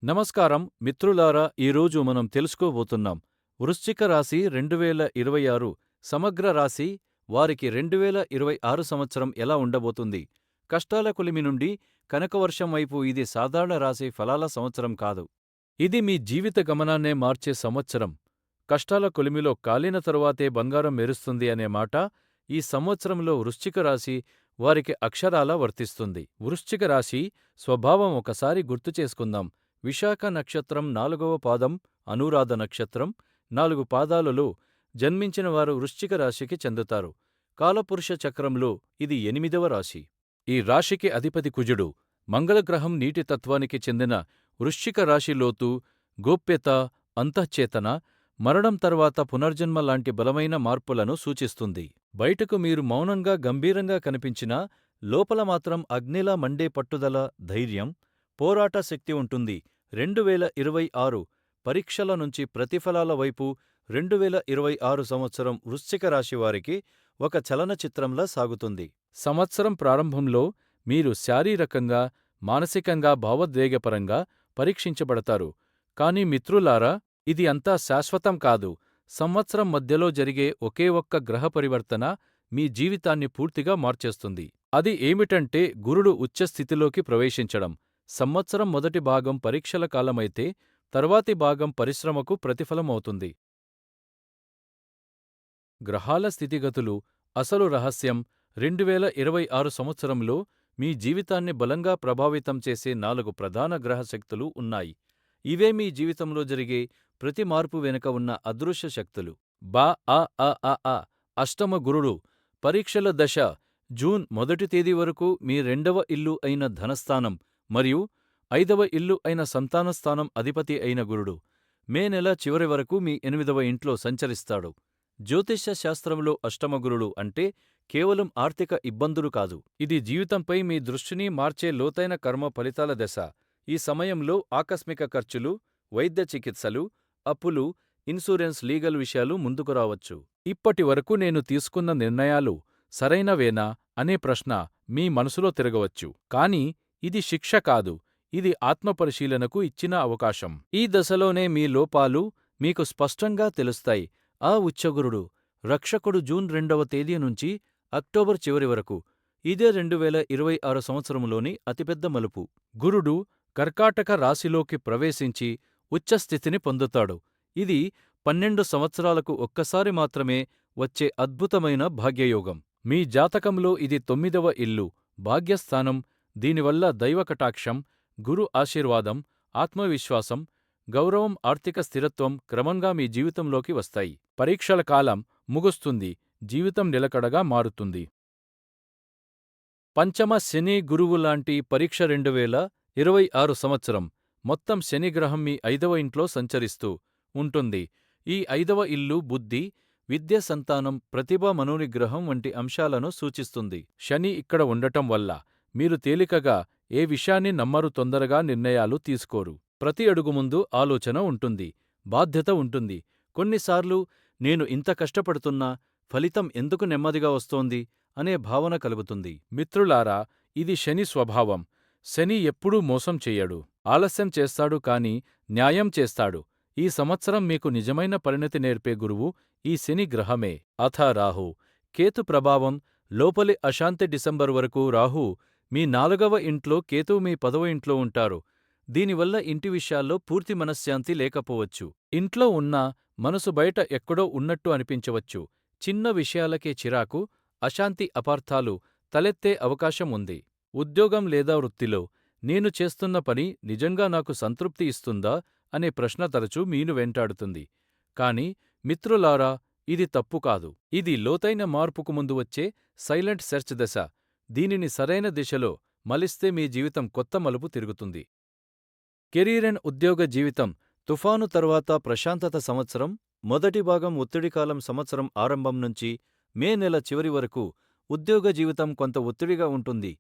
నమస్కారం మిత్రులారా, ఈరోజు మనం తెలుసుకోబోతున్నాం. వృశ్చిక రాశి 2026 సమగ్ర రాశి వారికి 2026 సంవత్సరం ఎలా ఉండబోతుంది. కష్టాల కొలిమి నుండి కనకవర్షం వైపు ఇది సాధారణ రాశి ఫలాల సంవత్సరం కాదు. ఇది మీ జీవిత గమనాన్నే మార్చే సంవత్సరం. కష్టాల కొలిమిలో కాలిన తరువాతే బంగారం మెరుస్తుంది అనే మాట ఈ సంవత్సరంలో వృశ్చిక రాశి వారికి అక్షరాలా వర్తిస్తుంది. వృశ్చిక రాశి స్వభావం ఒకసారి గుర్తు చేసుకుందాం. విశాఖ నక్షత్రం 4వ పాదం, అనురాధ నక్షత్రం 4 పాదాలలో జన్మించిన వారు వృశ్చిక రాశికి చెందుతారు. కాలపురుష చక్రంలో ఇది 8వ రాశి. ఈ రాశికి అధిపతి కుజుడు. మంగళగ్రహం నీటి తత్వానికి చెందిన వృశ్చిక రాశి లోతు, గోప్యత, అంతఃచేతన, మరణం తర్వాత పునర్జన్మ లాంటి బలమైన మార్పులను సూచిస్తుంది. బయటకు మీరు మౌనంగా గంభీరంగా కనిపించినా లోపల మాత్రం అగ్నిలా మండే పట్టుదల, ధైర్యం, పోరాట శక్తి ఉంటుంది. 2026 పరీక్షల నుంచి ప్రతిఫలాల వైపు 2026 సంవత్సరం వృశ్చిక రాశివారికి ఒక చలనచిత్రంలా సాగుతుంది. సంవత్సరం ప్రారంభంలో మీరు శారీరకంగా, మానసికంగా, భావోద్వేగపరంగా పరీక్షించబడతారు. కానీ మిత్రులారా, ఇది అంతా శాశ్వతం కాదు. సంవత్సరం మధ్యలో జరిగే ఒకే ఒక్క గ్రహ పరివర్తన మీ జీవితాన్ని పూర్తిగా మార్చేస్తుంది. అది ఏమిటంటే గురుడు ఉచ్చస్థితిలోకి ప్రవేశించడం. సంవత్సరం మొదటి భాగం పరీక్షల కాలమైతే తర్వాతి భాగం పరిశ్రమకు ప్రతిఫలమవుతుంది. గ్రహాల స్థితిగతులు అసలు రహస్యం. 2026 సంవత్సరంలో మీ జీవితాన్ని బలంగా ప్రభావితం చేసే 4 ప్రధాన గ్రహ శక్తులు ఉన్నాయి. ఇవే మీ జీవితంలో జరిగే ప్రతి మార్పు వెనుక ఉన్న అదృశ్య శక్తులు. బా ఆ ఆ ఆ ఆ అష్టమ గురుడు. పరీక్షల దశ జూన్ 1 తేదీ వరకు మీ 2వ ఇల్లు అయిన ధనస్థానం మరియు 5వ ఇల్లు అయిన సంతానస్థానం అధిపతి అయిన గురుడు మే నెల చివరి వరకు మీ 8వ ఇంట్లో సంచరిస్తాడు. జ్యోతిష్య శాస్త్రంలో అష్టమగురుడు అంటే కేవలం ఆర్థిక ఇబ్బందులు కాదు. ఇది జీవితంపై మీ దృష్టిని మార్చే లోతైన కర్మ ఫలితాల దశ. ఈ సమయంలో ఆకస్మిక ఖర్చులు, వైద్య చికిత్సలు, అప్పులు, ఇన్సూరెన్స్, లీగల్ విషయాలు ముందుకు రావచ్చు. ఇప్పటి వరకు నేను తీసుకున్న నిర్ణయాలు సరైనవేనా అనే ప్రశ్న మీ మనసులో తిరగవచ్చు. కానీ ఇది శిక్ష కాదు, ఇది ఆత్మపరిశీలనకు ఇచ్చిన అవకాశం. ఈ దశలోనే మీ లోపాలు మీకు స్పష్టంగా తెలుస్తాయి. ఆ ఉచ్చగురుడు, రక్షకుడు జూన్ 2వ తేదీ నుంచి అక్టోబర్ చివరి వరకు. ఇదే 2026 సంవత్సరంలోని అతిపెద్ద మలుపు. గురుడు కర్కాటక రాశిలోకి ప్రవేశించి ఉచ్చస్థితిని పొందుతాడు. ఇది 12 సంవత్సరాలకు ఒక్కసారి మాత్రమే వచ్చే అద్భుతమైన భాగ్యయోగం. మీ జాతకంలో ఇది 9వ ఇల్లు, భాగ్యస్థానం. దీనివల్ల దైవకటాక్షం, గురు ఆశీర్వాదం, ఆత్మవిశ్వాసం, గౌరవం, ఆర్థిక స్థిరత్వం క్రమంగా మీ జీవితంలోకి వస్తాయి. పరీక్షల కాలం ముగుస్తుంది, జీవితం నిలకడగా మారుతుంది. పంచమ శని గురువులాంటి పరీక్ష 2026 సంవత్సరం మొత్తం శనిగ్రహం మీ 5వ ఇంట్లో సంచరిస్తూ ఉంటుంది. ఈ 5వ ఇల్లు బుద్ధి, విద్య, సంతానం, ప్రతిభ, మనోనిగ్రహం వంటి అంశాలను సూచిస్తుంది. శని ఇక్కడ ఉండటం వల్ల మీరు తేలికగా ఏ విషయాన్ని నమ్మరు, తొందరగా నిర్ణయాలు తీసుకోరు. ప్రతి అడుగు ముందు ఆలోచన ఉంటుంది, బాధ్యత ఉంటుంది. కొన్నిసార్లు నేను ఇంత కష్టపడుతున్నా ఫలితం ఎందుకు నెమ్మదిగా వస్తోంది అనే భావన కలుగుతుంది. మిత్రులారా, ఇది శని స్వభావం. శని ఎప్పుడూ మోసం చెయ్యడు, ఆలస్యం చేస్తాడు, కాని న్యాయం చేస్తాడు. ఈ సంవత్సరం మీకు నిజమైన పరిణతి నేర్పే గురువు ఈ శని గ్రహమే. అథ రాహు, కేతు ప్రభావం. లోపలి అశాంతి డిసెంబర్ వరకు. రాహు మీ 4వ ఇంట్లో, కేతు మీ 10వ ఇంట్లో ఉంటారు. దీనివల్ల ఇంటి విషయాల్లో పూర్తి మనశ్శాంతి లేకపోవచ్చు. ఇంట్లో ఉన్నా మనసు బయట ఎక్కడో ఉన్నట్టు అనిపించవచ్చు. చిన్న విషయాలకే చిరాకు, అశాంతి, అపార్థాలు తలెత్తే అవకాశం ఉంది. ఉద్యోగం లేదా వృత్తిలో నేను చేస్తున్న పని నిజంగా నాకు సంతృప్తి ఇస్తుందా అనే ప్రశ్న తరచూ మీను వెంటాడుతుంది. కాని మిత్రులారా, ఇది తప్పు కాదు. ఇది లోతైన మార్పుకు ముందు వచ్చే సైలెంట్ సెర్చ్ దశ. దీనిని సరైన దిశలో మలిస్తే మీ జీవితం కొత్త మలుపు తిరుగుతుంది. కెరీర్ అండ్ ఉద్యోగ జీవితం. తుఫాను తర్వాత ప్రశాంతత సంవత్సరం. మొదటి భాగం ఒత్తిడికాలం. సంవత్సరం ఆరంభం నుంచి మే నెల చివరి వరకు ఉద్యోగ జీవితం కొంత ఒత్తిడిగా ఉంటుంది.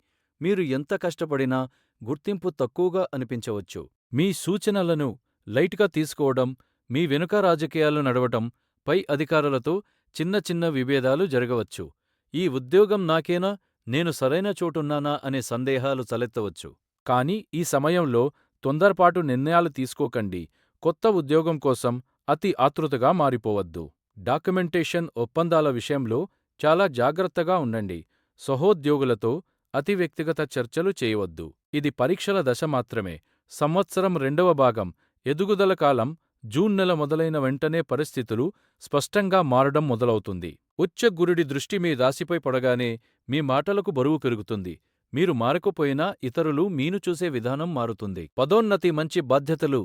మీరు ఎంత కష్టపడినా గుర్తింపు తక్కువగా అనిపించవచ్చు. మీ సూచనలను లైట్గా తీసుకోవడం, మీ వెనుక రాజకీయాలు నడవటం, పై అధికారులతో చిన్న చిన్న విభేదాలు జరగవచ్చు. ఈ ఉద్యోగం నాకేనా, నేను సరైన చోటున్నానా అనే సందేహాలు తలెత్తవచ్చు. కానీ ఈ సమయంలో తొందరపాటు నిర్ణయాలు తీసుకోకండి. కొత్త ఉద్యోగం కోసం అతి ఆతృతగా మారిపోవద్దు. డాక్యుమెంటేషన్ ఒప్పందాల విషయంలో చాలా జాగ్రత్తగా ఉండండి. సహోద్యోగులతో అతి వ్యక్తిగత చర్చలు చేయవద్దు. ఇది పరీక్షల దశ మాత్రమే. సంవత్సరం రెండవ భాగం ఎదుగుదల కాలం జూన్ నెల మొదలైన వెంటనే పరిస్థితులు స్పష్టంగా మారడం మొదలవుతుంది. ఉచ్చ గురుడి దృష్టి మీ రాశిపై పడగానే మీ మాటలకు బరువు పెరుగుతుంది. మీరు మారకపోయినా ఇతరులు మీను చూసే విధానం మారుతుంది. పదోన్నతి, మంచి బాధ్యతలు,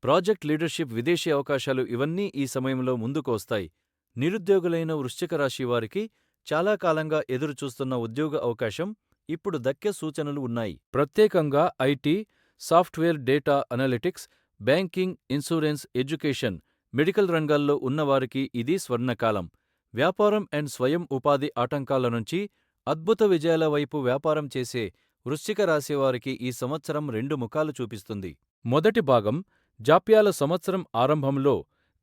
ప్రాజెక్ట్ లీడర్షిప్, విదేశీ అవకాశాలు ఇవన్నీ ఈ సమయంలో ముందుకు వస్తాయి. నిరుద్యోగులైన వృశ్చిక రాశి వారికి చాలా కాలంగా ఎదురుచూస్తున్న ఉద్యోగ అవకాశం ఇప్పుడు దక్కే సూచనలు ఉన్నాయి. ప్రత్యేకంగా IT, software, data analytics, banking, insurance, education, medical రంగాల్లో ఉన్నవారికి ఇది స్వర్ణకాలం. వ్యాపారం అండ్ స్వయం ఉపాధి ఆటంకాల నుంచి అద్భుత విజయాల వైపు వ్యాపారం చేసే వృశ్చిక రాశివారికి ఈ సంవత్సరం రెండు ముఖాలు చూపిస్తుంది. మొదటి భాగం జాప్యాల సంవత్సరం ఆరంభంలో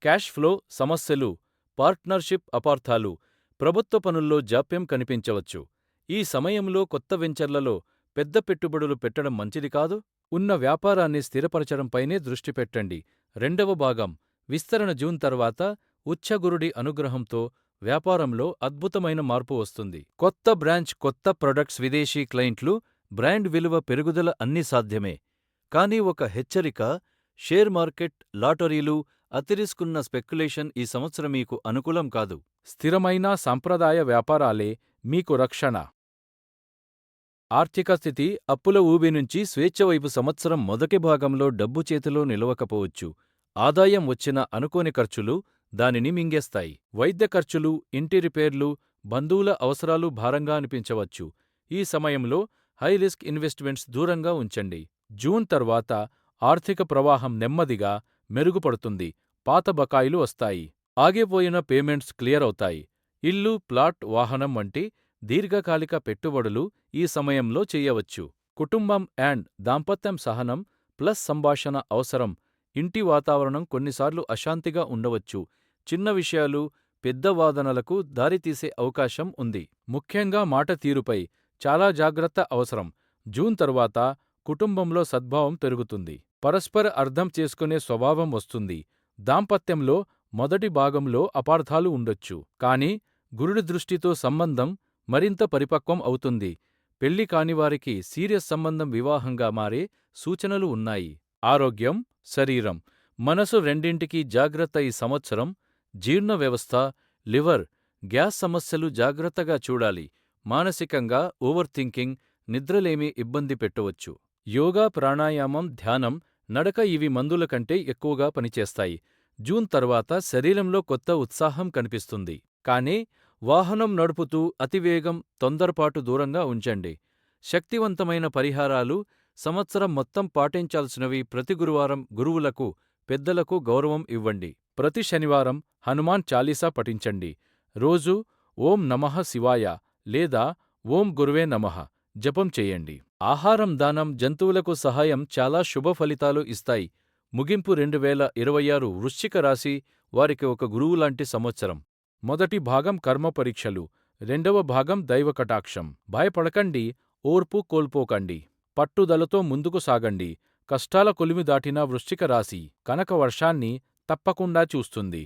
క్యాష్ ఫ్లో సమస్యలు, పార్ట్నర్షిప్ అపార్థాలు, ప్రభుత్వ పనుల్లో జాప్యం కనిపించవచ్చు. ఈ సమయంలో కొత్త వెంచర్లలో పెద్ద పెట్టుబడులు పెట్టడం మంచిది కాదు. ఉన్న వ్యాపారాన్ని స్థిరపరచడంపైనే దృష్టి పెట్టండి. రెండవ భాగం విస్తరణ జూన్ తర్వాత ఉచ్చగురుడి అనుగ్రహంతో వ్యాపారంలో అద్భుతమైన మార్పు వస్తుంది. కొత్త బ్రాంచ్, కొత్త ప్రొడక్ట్స్, విదేశీ క్లయింట్లు, బ్రాండ్ విలువ పెరుగుదల అన్నీ సాధ్యమే. కానీ ఒక హెచ్చరిక: షేర్ మార్కెట్, లాటరీలు, అతిరిస్కున్న స్పెక్యులేషన్ ఈ సంవత్సరం మీకు అనుకూలం కాదు. స్థిరమైన సాంప్రదాయ వ్యాపారాలే మీకు రక్షణ. ఆర్థిక స్థితి అప్పుల ఊబి నుంచి స్వేచ్ఛ వైపు సంవత్సరం మొదటి భాగంలో డబ్బు చేతిలో నిలవకపోవచ్చు. ఆదాయం వచ్చిన అనుకోని ఖర్చులు దానిని మింగేస్తాయి. వైద్య ఖర్చులు, ఇంటి రిపేర్లు, బంధువుల అవసరాలు భారంగా అనిపించవచ్చు. ఈ సమయంలో హై రిస్క్ ఇన్వెస్ట్మెంట్స్ దూరంగా ఉంచండి. జూన్ తర్వాత ఆర్థిక ప్రవాహం నెమ్మదిగా మెరుగుపడుతుంది. పాత బకాయిలు వస్తాయి. ఆగిపోయిన పేమెంట్స్ క్లియర్ అవుతాయి. ఇల్లు, ప్లాట్, వాహనం వంటి దీర్ఘకాలిక పెట్టుబడులు ఈ సమయంలో చేయవచ్చు. కుటుంబం అండ్ దాంపత్యం సహనం ప్లస్ సంభాషణ అవసరం. ఇంటి వాతావరణం కొన్నిసార్లు అశాంతిగా ఉండవచ్చు. చిన్న విషయాలు పెద్ద వాదనలకు దారితీసే అవకాశం ఉంది. ముఖ్యంగా మాట తీరుపై చాలా జాగ్రత్త అవసరం. జూన్ తర్వాత కుటుంబంలో సద్భావం పెరుగుతుంది. పరస్పర అర్థం చేసుకునే స్వభావం వస్తుంది. దాంపత్యంలో మొదటి భాగంలో అపార్థాలు ఉండొచ్చు. కానీ గురుడి దృష్టితో సంబంధం మరింత పరిపక్వం అవుతుంది. పెళ్లి కానివారికి సీరియస్ సంబంధం వివాహంగా మారే సూచనలు ఉన్నాయి. ఆరోగ్యం, శరీరం, మనసు రెండింటికీ జాగ్రత్త. ఈ సంవత్సరం జీర్ణ వ్యవస్థ, లివర్, గ్యాస్ సమస్యలు జాగ్రత్తగా చూడాలి. మానసికంగా ఓవర్ థింకింగ్, నిద్రలేమి ఇబ్బంది పెట్టవచ్చు. యోగా, ప్రాణాయామం, ధ్యానం, నడక ఇవి మందుల కంటే ఎక్కువగా పనిచేస్తాయి. జూన్ తర్వాత శరీరంలో కొత్త ఉత్సాహం కనిపిస్తుంది. కానీ వాహనం నడుపుతూ అతివేగం, తొందరపాటు దూరంగా ఉంచండి. శక్తివంతమైన పరిహారాలు సంవత్సరం మొత్తం పాటించాల్సినవి. ప్రతి గురువారం గురువులకు, పెద్దలకు గౌరవం ఇవ్వండి. ప్రతి శనివారం హనుమాన్ చాలీసా పఠించండి. రోజూ ఓం నమః శివాయ లేదా ఓం గురువే నమః జపం చేయండి. ఆహారం, దానం, జంతువులకు సహాయం చాలా శుభ ఫలితాలు ఇస్తాయి. ముగింపు 2026 వృశ్చిక రాశి వారికి ఒక గురువులాంటి సంవత్సరం. మొదటి భాగం కర్మ పరీక్షలు, రెండవ భాగం దైవ కటాక్షం. భయపడకండి, ఓర్పు కోల్పోకండి. పట్టుదలతో ముందుకు సాగండి. కష్టాల కొలిమి దాటిన వృశ్చిక రాశి కనక వర్షాన్ని తప్పకుండా చూస్తుంది.